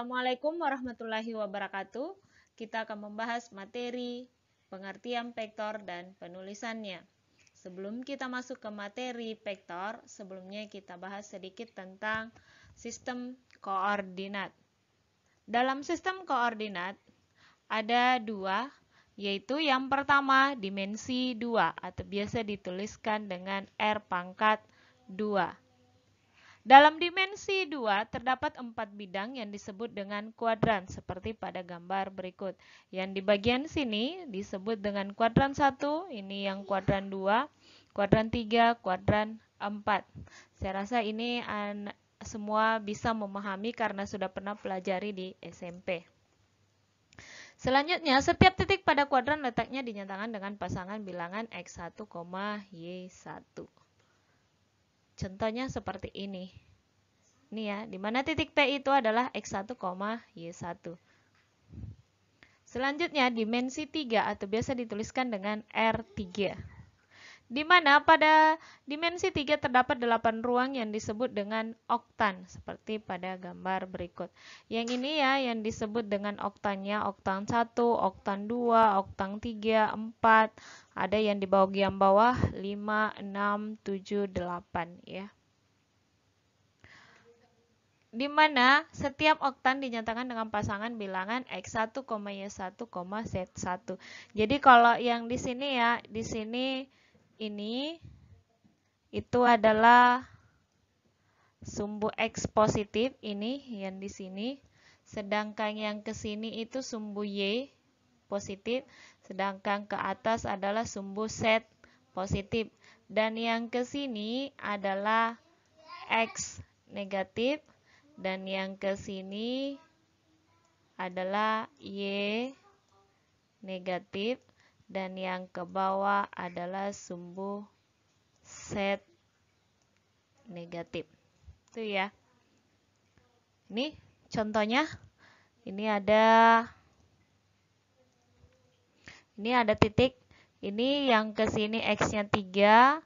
Assalamualaikum warahmatullahi wabarakatuh. Kita akan membahas materi pengertian vektor dan penulisannya. Sebelum kita masuk ke materi vektor, sebelumnya kita bahas sedikit tentang sistem koordinat. Dalam sistem koordinat ada dua, yaitu yang pertama dimensi 2 atau biasa dituliskan dengan R pangkat 2. Dalam dimensi 2 terdapat 4 bidang yang disebut dengan kuadran seperti pada gambar berikut. Yang di bagian sini disebut dengan kuadran 1, ini yang kuadran 2, kuadran 3, kuadran 4. Saya rasa ini semua bisa memahami karena sudah pernah pelajari di SMP. Selanjutnya, setiap titik pada kuadran letaknya dinyatakan dengan pasangan bilangan X1, Y1. Contohnya seperti ini. Ini ya, di mana titik P itu adalah X1, Y1. Selanjutnya, dimensi 3 atau biasa dituliskan dengan R3. Di mana pada dimensi 3 terdapat 8 ruang yang disebut dengan oktan, seperti pada gambar berikut. Yang ini ya, yang disebut dengan oktannya, oktan 1, oktan 2, oktan 3, 4. Ada yang di bagian bawah 5, 6, 7, 8 ya. Di mana setiap oktan dinyatakan dengan pasangan bilangan X1, Y1, Z1. Jadi kalau yang di sini ya, di sini ini itu adalah sumbu X positif, ini yang di sini. Sedangkan yang ke sini itu sumbu Y positif, sedangkan ke atas adalah sumbu Z positif. Dan yang ke sini adalah X negatif. Dan yang ke sini adalah Y negatif. Dan yang ke bawah adalah sumbu Z negatif. Itu ya. Ini contohnya. Ini ada titik. Ini yang ke sini X-nya 3.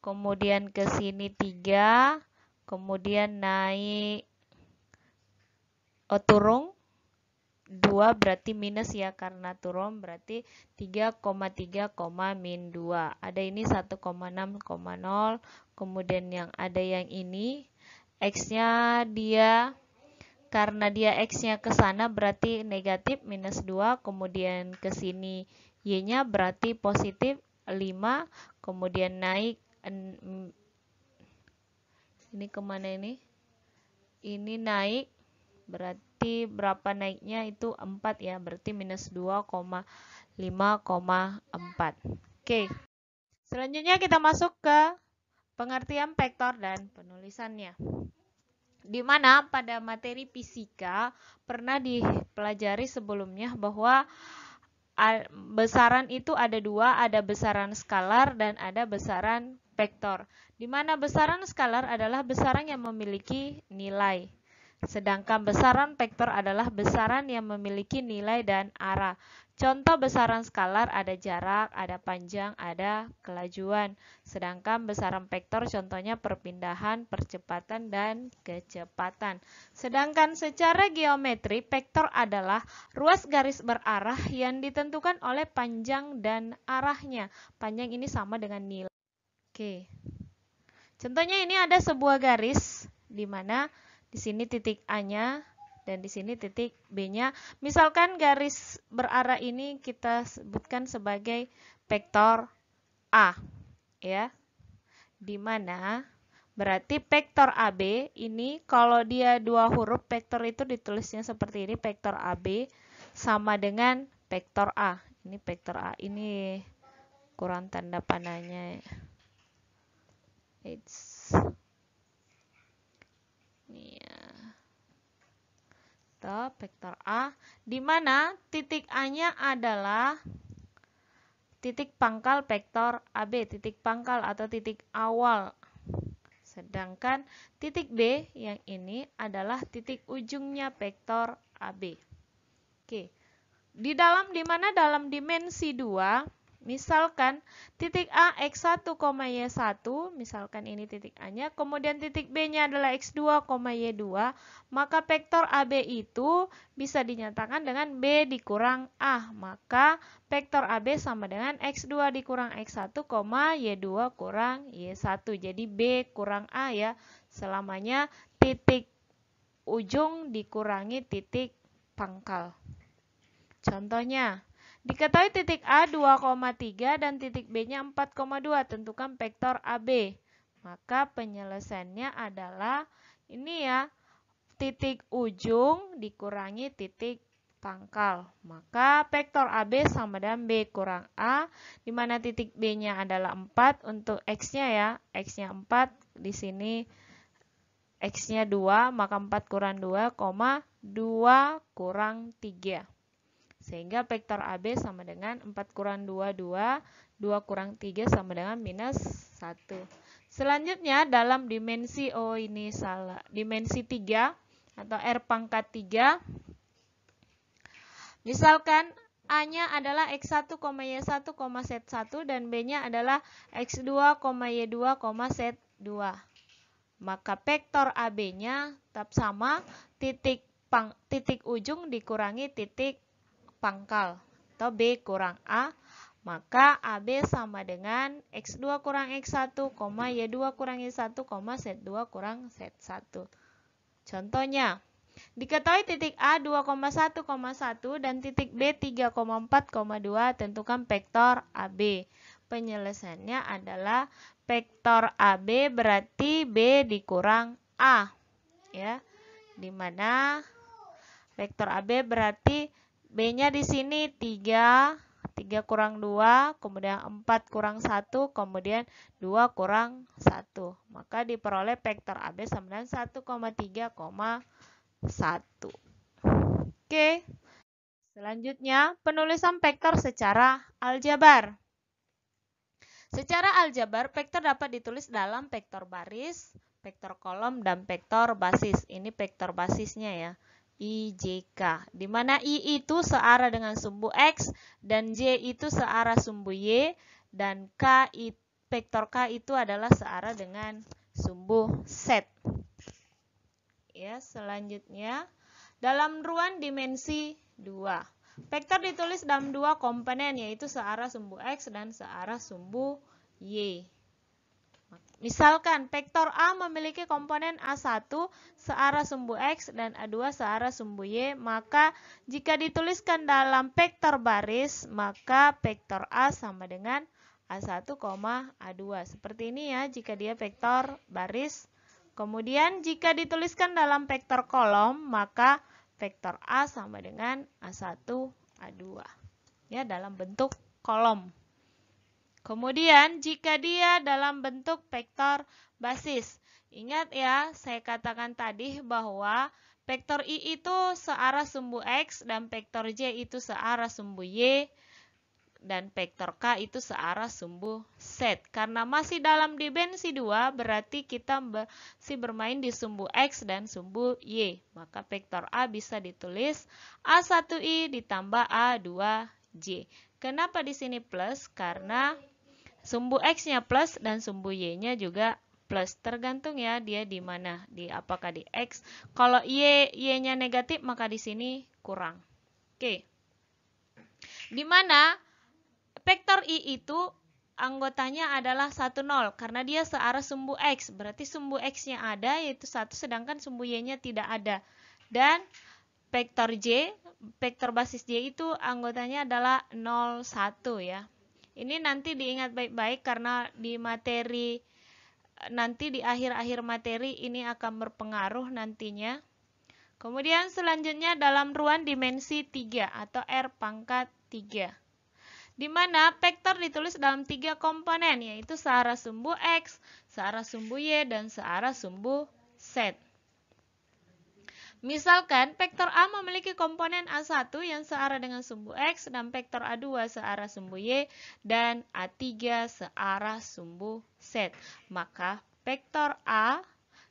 Kemudian ke sini 3. Kemudian naik turun 2 berarti minus ya, karena turun berarti 3,3, min 2. Ada ini 1,6,0. Kemudian yang ada yang ini X-nya dia, karena dia X-nya ke sana berarti negatif minus 2. Kemudian ke sini Y-nya berarti positif 5. Kemudian naik, ini kemana ini? Ini naik, berarti berapa naiknya itu 4 ya, berarti minus 2,5,4. Oke. Selanjutnya kita masuk ke pengertian vektor dan penulisannya. Di mana pada materi fisika pernah dipelajari sebelumnya bahwa besaran itu ada dua, ada besaran skalar dan ada besaran vektor. Di mana besaran skalar adalah besaran yang memiliki nilai. Sedangkan besaran vektor adalah besaran yang memiliki nilai dan arah. Contoh besaran skalar ada jarak, ada panjang, ada kelajuan. Sedangkan besaran vektor contohnya perpindahan, percepatan, dan kecepatan. Sedangkan secara geometri, vektor adalah ruas garis berarah yang ditentukan oleh panjang dan arahnya. Panjang ini sama dengan nilai. Oke. Contohnya ini ada sebuah garis di mana di sini titik A-nya dan di sini titik B-nya. Misalkan garis berarah ini kita sebutkan sebagai vektor A, ya. Di mana berarti vektor AB ini kalau dia dua huruf, vektor itu ditulisnya seperti ini, vektor AB sama dengan vektor A. Ini vektor A, ini kurang tanda panahnya. Vektor A, di mana titik A-nya adalah titik pangkal vektor AB, titik pangkal atau titik awal. Sedangkan titik B yang ini adalah titik ujungnya vektor AB. Oke. Di mana dalam dimensi 2 Misalkan titik A X1, Y1, misalkan ini titik A-nya, kemudian titik B-nya adalah X2, Y2, maka vektor AB itu bisa dinyatakan dengan B dikurang A. Maka vektor AB sama dengan X2 dikurang X1, Y2 kurang Y1. Jadi B kurang A ya, selamanya titik ujung dikurangi titik pangkal. Contohnya, diketahui titik A 2,3 dan titik B-nya 4,2. Tentukan vektor AB. Maka penyelesaiannya adalah ini ya, titik ujung dikurangi titik pangkal. Maka vektor AB sama dengan B kurang A, di mana titik B-nya adalah 4 untuk X-nya ya. X-nya 4, di sini X-nya 2, maka 4 kurang 2, 2 kurang 3. Sehingga vektor AB sama dengan 4 kurang 2, 2. 2 kurang 3 sama dengan minus 1. Selanjutnya dalam dimensi, ini salah, dimensi 3 atau R pangkat 3. Misalkan A-nya adalah X1, Y1, Z1 dan B-nya adalah X2, Y2, Z2. Maka vektor AB-nya tetap sama, titik ujung dikurangi titik pangkal atau B kurang A, maka AB sama dengan X2 kurang X1, Y2 kurang Y1, Z2 kurang Z1. Contohnya, diketahui titik A 2,1,1 dan titik B 3,4,2, tentukan vektor AB. Penyelesaiannya adalah vektor AB berarti B dikurang A ya. Dimana vektor AB berarti B-nya di sini 3 kurang 2, kemudian 4 kurang 1, kemudian 2 kurang 1. Maka diperoleh vektor AB sama dengan 1,3,1. Oke. Selanjutnya, penulisan vektor secara aljabar. Secara aljabar, vektor dapat ditulis dalam vektor baris, vektor kolom, dan vektor basis. Ini vektor basisnya ya. I, J, K. Di mana I itu searah dengan sumbu X dan J itu searah sumbu Y dan vektor K itu adalah searah dengan sumbu Z. Ya, selanjutnya dalam ruang dimensi 2. Vektor ditulis dalam dua komponen yaitu searah sumbu X dan searah sumbu Y. Misalkan vektor A memiliki komponen A1 searah sumbu X dan A2 searah sumbu Y, maka jika dituliskan dalam vektor baris, maka vektor A sama dengan A1, A2. Seperti ini ya jika dia vektor baris. Kemudian jika dituliskan dalam vektor kolom, maka vektor A sama dengan A1, A2. Ya, dalam bentuk kolom. Kemudian jika dia dalam bentuk vektor basis, ingat ya saya katakan tadi bahwa vektor I itu searah sumbu X dan vektor J itu searah sumbu Y dan vektor K itu searah sumbu Z. Karena masih dalam dimensi 2 berarti kita masih bermain di sumbu X dan sumbu Y. Maka vektor A bisa ditulis A1I ditambah A2J. Kenapa di sini plus? Karena sumbu X-nya plus dan sumbu Y-nya juga plus. Tergantung ya dia di mana, apakah di X. Kalau Y-nya negatif maka di sini kurang. Oke. Di mana vektor I itu anggotanya adalah 1, 0 karena dia searah sumbu X. Berarti sumbu X-nya ada yaitu 1 sedangkan sumbu Y-nya tidak ada. Dan vektor J, vektor basis J itu anggotanya adalah 0, 1 ya. Ini nanti diingat baik-baik karena di materi, nanti di akhir-akhir materi ini akan berpengaruh nantinya. Kemudian selanjutnya dalam ruang dimensi 3 atau R pangkat 3. Di mana vektor ditulis dalam 3 komponen yaitu searah sumbu X, searah sumbu Y, dan searah sumbu Z. Misalkan vektor A memiliki komponen A1 yang searah dengan sumbu X dan vektor A2 searah sumbu Y dan A3 searah sumbu Z. Maka vektor A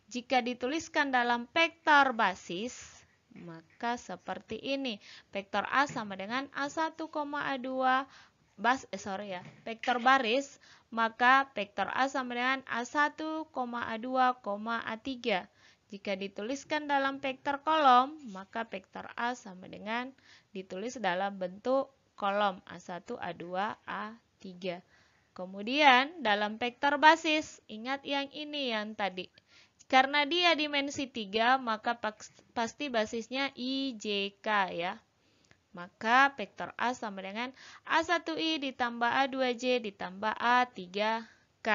jika dituliskan dalam vektor basis maka seperti ini. Vektor A sama dengan A1, A2 vektor baris, maka vektor A sama dengan A1, A2, A3. Jika dituliskan dalam vektor kolom, maka vektor A sama dengan ditulis dalam bentuk kolom A1, A2, A3. Kemudian dalam vektor basis, ingat yang ini yang tadi. Karena dia dimensi 3, maka pasti basisnya IJK ya. Maka vektor A sama dengan A1I ditambah A2J ditambah A3K.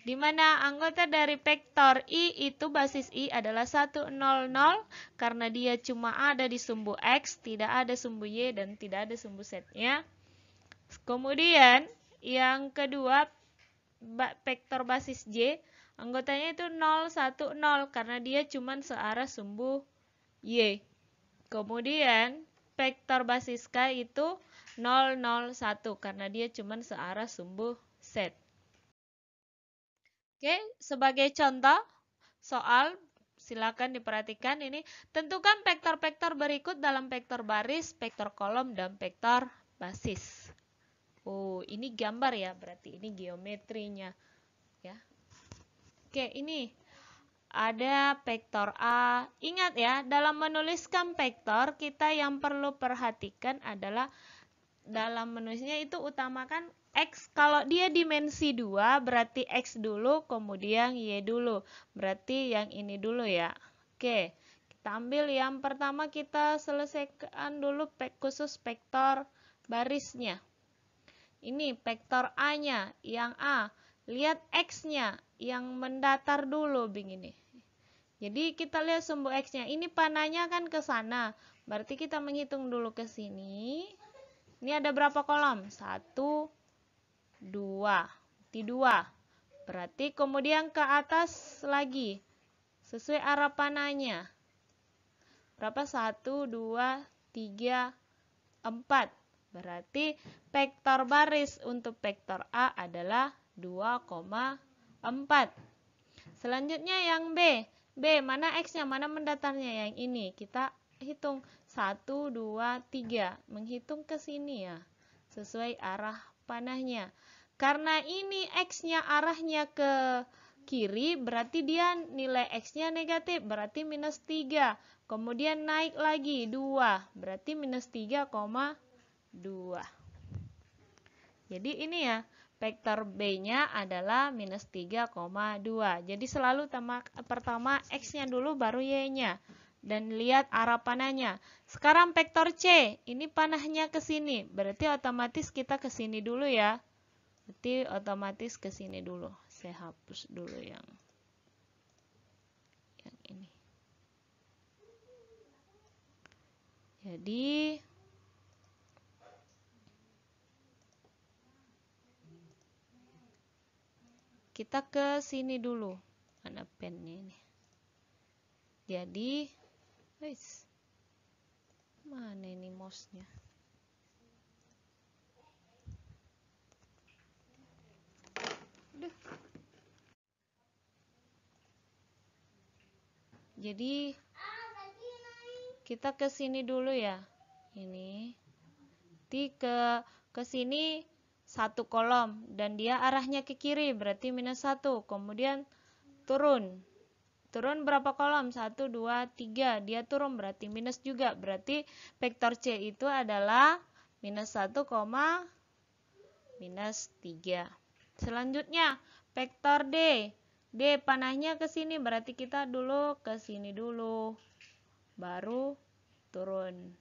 Di mana anggota dari vektor I itu basis I adalah 1, 0, 0. Karena dia cuma ada di sumbu X, tidak ada sumbu Y, dan tidak ada sumbu setnya. Kemudian yang kedua, vektor basis J, anggotanya itu 0, 1, 0. Karena dia cuma searah sumbu Y. Kemudian vektor basis K itu 0, 0, 1 karena dia cuma searah sumbu Z. Oke, sebagai contoh soal, silakan diperhatikan ini. Tentukan vektor-vektor berikut dalam vektor baris, vektor kolom, dan vektor basis. Oh, ini gambar ya, berarti ini geometrinya ya. Oke, ini ada vektor A. Ingat ya, dalam menuliskan vektor, kita yang perlu perhatikan adalah dalam menulisnya itu utamakan X. Kalau dia dimensi 2, berarti X dulu, kemudian Y dulu. Berarti yang ini dulu ya. Oke, kita ambil yang pertama, kita selesaikan dulu khusus vektor barisnya. Ini vektor A-nya, yang A. Lihat X-nya, yang mendatar dulu begini. Jadi kita lihat sumbu X-nya. Ini panahnya kan ke sana. Berarti kita menghitung dulu ke sini. Ini ada berapa kolom? 1, 2. 2. Berarti kemudian ke atas lagi. Sesuai arah panahnya. Berapa? 1, 2, 3, 4. Berarti vektor baris untuk vektor A adalah 2,4. Selanjutnya yang B. B, mana X-nya, mana mendatarnya? Yang ini. Kita hitung 1, 2, 3. Menghitung ke sini ya. Sesuai arah panahnya. Karena ini X-nya arahnya ke kiri, berarti dia nilai X-nya negatif. Berarti minus 3. Kemudian naik lagi 2. Berarti minus 3,2. Jadi ini ya. Vektor B-nya adalah minus 3,2. Jadi selalu pertama X-nya dulu baru Y-nya. Dan lihat arah panahnya. Sekarang vektor C. Ini panahnya ke sini. Berarti otomatis kita ke sini dulu ya. Berarti otomatis ke sini dulu. Saya hapus dulu yang ini. Jadi kita ke sini dulu. Mana pennya ini? Jadi, mana ini mouse-nya? Jadi kita ke sini dulu ya. Ini. Ke sini 1 kolom dan dia arahnya ke kiri, berarti minus 1. Kemudian turun. Turun berapa kolom? 1, 2, 3. Dia turun berarti minus juga. Berarti vektor C itu adalah minus 1, minus 3. Selanjutnya vektor D. D panahnya ke sini, berarti kita dulu ke sini dulu. Baru turun.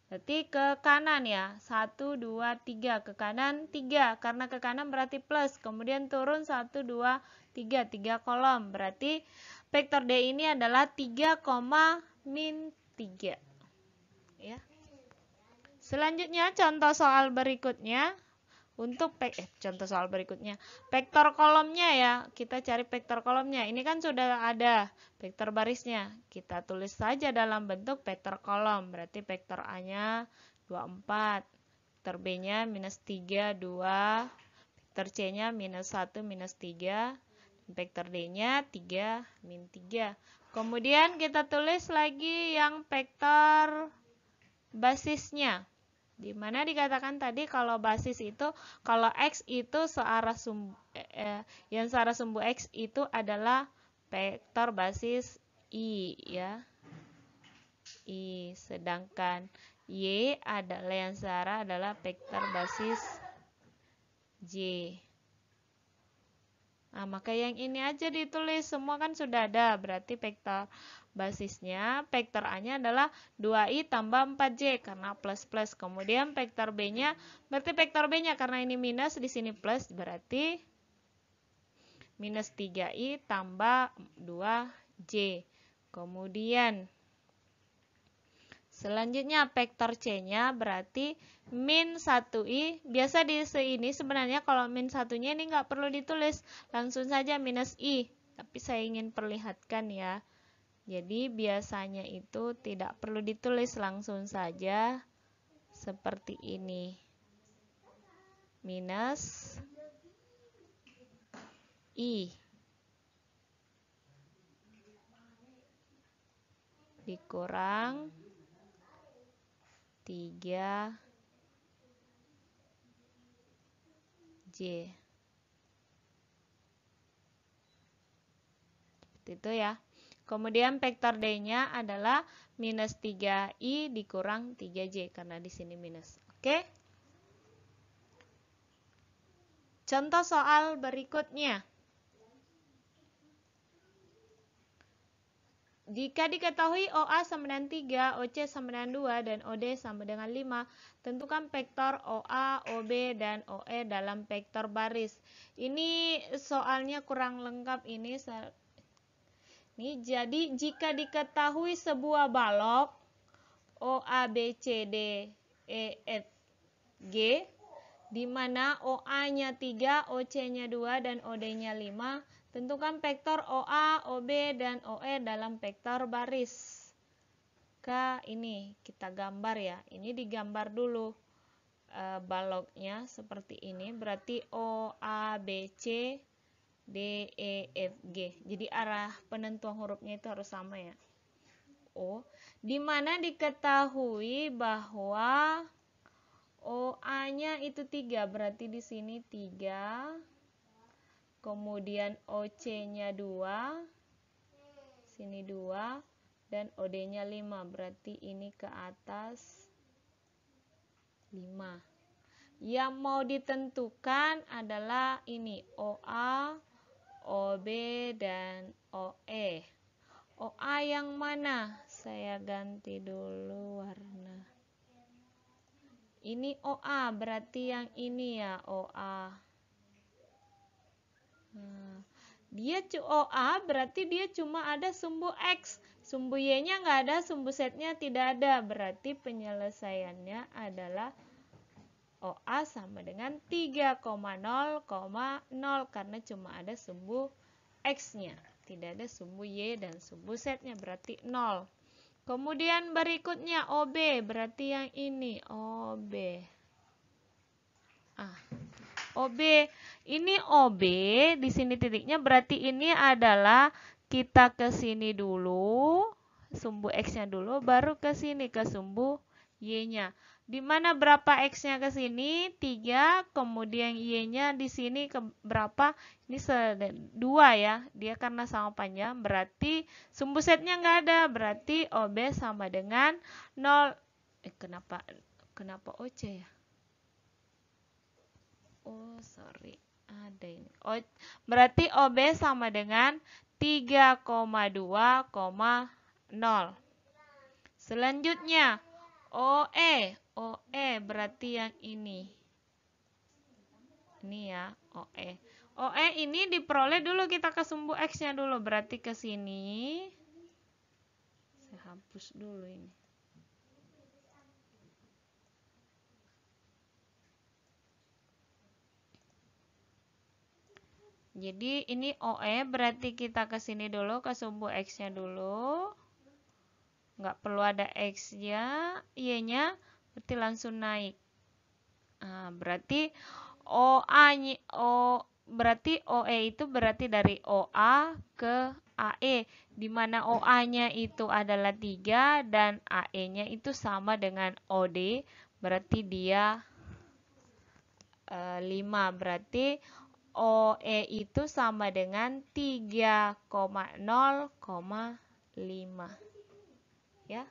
Berarti ke kanan ya. 1, 2, 3. Ke kanan 3. Karena ke kanan berarti plus. Kemudian turun 1, 2, 3. 3 kolom. Berarti vektor D ini adalah 3, min 3. Ya. Selanjutnya contoh soal berikutnya. Untuk contoh soal berikutnya. Vektor kolomnya ya. Kita cari vektor kolomnya. Ini kan sudah ada vektor barisnya. Kita tulis saja dalam bentuk vektor kolom. Berarti vektor A-nya 24. Vektor B-nya minus 3, 2. Vektor C-nya minus 1, minus 3. Vektor D-nya 3, min 3. Kemudian kita tulis lagi yang vektor basisnya. Dimana dikatakan tadi kalau basis itu, kalau X itu searah sumbu, yang searah sumbu X itu adalah vektor basis I ya. I, sedangkan Y adalah yang searah adalah vektor basis J. Nah, maka yang ini aja ditulis, semua kan sudah ada, berarti vektor basisnya, vektor A-nya adalah 2i tambah 4j karena plus-plus. Kemudian vektor B-nya, berarti vektor B-nya karena ini minus, di sini plus, berarti minus 3i tambah 2j. Kemudian selanjutnya vektor C-nya berarti min 1i. Biasa di sini sebenarnya kalau min 1-nya ini nggak perlu ditulis, langsung saja minus i. Tapi saya ingin perlihatkan ya. Jadi biasanya itu tidak perlu ditulis, langsung saja seperti ini. Minus i dikurang 3J. Seperti itu ya. Kemudian vektor D-nya adalah minus 3i dikurang 3J karena di sini minus. Oke? Contoh soal berikutnya. Jika diketahui OA sama dengan 3, OC sama dengan 2, dan OD sama dengan 5, tentukan vektor OA, OB, dan OE dalam vektor baris. Ini soalnya kurang lengkap ini. Jadi jika diketahui sebuah balok OA, B, C, D, E, F, G, di mana OA-nya 3, OC-nya 2, dan OD-nya 5, tentukan vektor OA, OB, dan OE dalam vektor baris. Ini kita gambar ya. Ini digambar dulu baloknya seperti ini. Berarti OA, B, C, D, E, F, G. Jadi arah penentuan hurufnya itu harus sama ya. O. Di mana diketahui bahwa OA-nya itu 3, berarti di sini 3. Kemudian OC-nya 2, sini 2, dan OD-nya 5, berarti ini ke atas 5. Yang mau ditentukan adalah ini OA, OB, dan OE. OA yang mana? Saya ganti dulu warna. Ini OA, berarti yang ini ya OA. Nah, dia OA berarti dia cuma ada sumbu X. Sumbu Y-nya nggak ada, sumbu Z-nya tidak ada. Berarti penyelesaiannya adalah OA sama dengan 3,0,0 karena cuma ada sumbu X-nya. Tidak ada sumbu Y dan sumbu Z-nya, berarti 0. Kemudian berikutnya OB, berarti yang ini OB. OB, ini OB, di sini titiknya, berarti ini adalah kita ke sini dulu, sumbu X-nya dulu, baru ke sini ke sumbu Y-nya. Di mana berapa X-nya ke sini? 3, kemudian Y-nya di sini ke berapa? Ini 2 ya, dia karena sama panjang, berarti sumbu Z-nya nggak ada, berarti OB sama dengan 0. Kenapa OC ya? Oh, sorry. Ada ini. Berarti OB sama dengan 3,2,0. Selanjutnya, OE. OE berarti yang ini. Ini ya, OE. OE ini diperoleh dulu, kita ke sumbu X-nya dulu. Berarti ke sini. Saya hapus dulu ini. Jadi ini OE berarti kita ke sini dulu, ke sumbu X-nya dulu. Nggak perlu ada X-nya, Y-nya, berarti langsung naik. Nah, berarti berarti OE itu berarti dari OA ke AE, di mana OA-nya itu adalah 3 dan AE-nya itu sama dengan OD, berarti dia 5. Berarti OE itu sama dengan 3,0,5. Ya.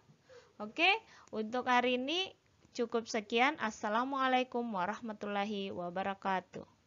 Oke, untuk hari ini cukup sekian. Assalamualaikum warahmatullahi wabarakatuh.